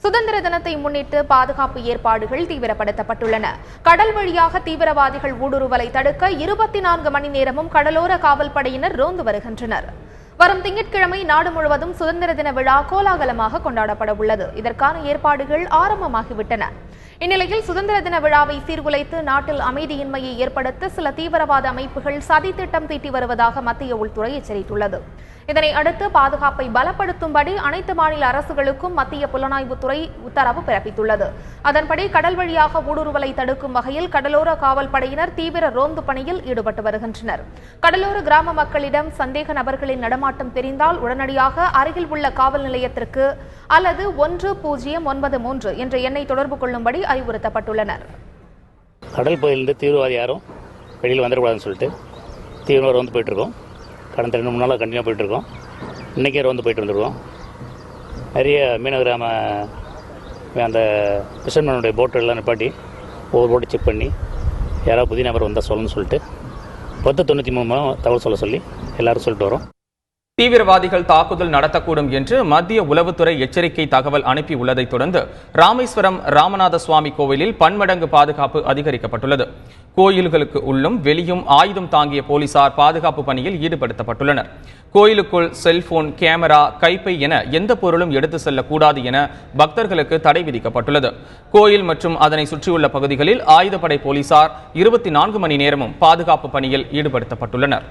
சுதந்திர தினத்தை முன்னிட்டு பாதுகாப்பு ஏற்பாடுகள் தீவிரப்படுத்தப்பட்டுள்ளன. கடல் வழியாக தீவிரவாதிகள் ஊடுருவலை தடுக்க 24 மணி நேரமும் கடலோர காவல் படையினர் ரோந்து வருகின்றனர். வரும் திங்கட்கிழமை நாடு முழுவதும் சுதந்திர தின விழா கோலாகலமாக கொண்டாடப்பட உள்ளது. இதற்கான ஏற்பாடுகள் ஆரம்பமாகிவிட்டன. இந்நிலையில் சுதந்திர தின விழாவை சீர்குலைத்து நாட்டில் அமைதியின்மையை ஏற்படுத்த சில தீவிரவாத அமைப்புகள் சதித்திட்டம் தீட்டி வருவதாக மத்திய உள்துறை எச்சரித்துள்ளது. இதனை அடுத்து பாதுகாப்பை பலப்படுத்தும்படி அனைத்து மாநில அரசுகளுக்கும் மத்திய புலனாய்வுத்துறை உத்தரவு பிறப்பித்துள்ளது. அதன்படி கடல் வழியாக ஊடுருவலை தடுக்கும் வகையில் கடலோர காவல் படையினர் தீவிர ரோந்து பணியில் ஈடுபட்டு வருகின்றனர். கடலோர கிராம மக்களிடம் சந்தேக நபர்களின் நடமாட்டம் தெரிந்தால் உடனடியாக அருகில் உள்ள காவல் நிலையத்திற்கு அல்லது 1093 என்ற எண்ணை தொடர்பு கொள்ளும்படி அறிவுறுத்தப்பட்டுள்ளனர். கடல் பகுதியிலிருந்து தீவிரவாதி யாரும் வெளியில் வந்துடக்கூடாதுன்னு சொல்லிட்டு தீவிரமாக ரோந்து போயிட்டு இருக்கோம். கடந்த 2-3 நாளாக கண்டினியூ போயிட்டுருக்கோம். இன்றைக்கே ரோந்து போயிட்டு வந்துருக்கோம். நிறைய மீனவ கிராம அந்த ஃபிஷர்மேனுடைய போட்டெல்லாம் நிப்பாட்டி ஒவ்வொரு போட்டு செக் பண்ணி யாராவது புதிய நபர் வந்தால் சொல்லணும்னு சொல்லிட்டு 1093 தகவல் சொல்ல சொல்லி எல்லாரும் சொல்லிட்டு வரோம். தீவிரவாதிகள் தாக்குதல் நடத்தக்கூடும் என்று மத்திய உளவுத்துறை எச்சரிக்கை தகவல் அனுப்பியுள்ளதைத் தொடர்ந்து ராமேஸ்வரம் ராமநாத சுவாமி கோவிலில் பன்மடங்கு பாதுகாப்பு அதிகரிக்கப்பட்டுள்ளது. கோயில்களுக்கு உள்ளும் வெளியும் ஆயுதம் தாங்கிய போலீசார் பாதுகாப்பு பணியில் ஈடுபடுத்தப்பட்டுள்ளனர். கோயிலுக்குள் செல்போன், கேமரா, கைப்பை என எந்த பொருளும் எடுத்து செல்லக்கூடாது என பக்தர்களுக்கு தடை விதிக்கப்பட்டுள்ளது. கோயில் மற்றும் அதனை சுற்றியுள்ள பகுதிகளில் ஆயுதப்படை போலீசார் 24 மணி நேரமும் பாதுகாப்பு பணியில் ஈடுபடுத்தப்பட்டுள்ளனர்.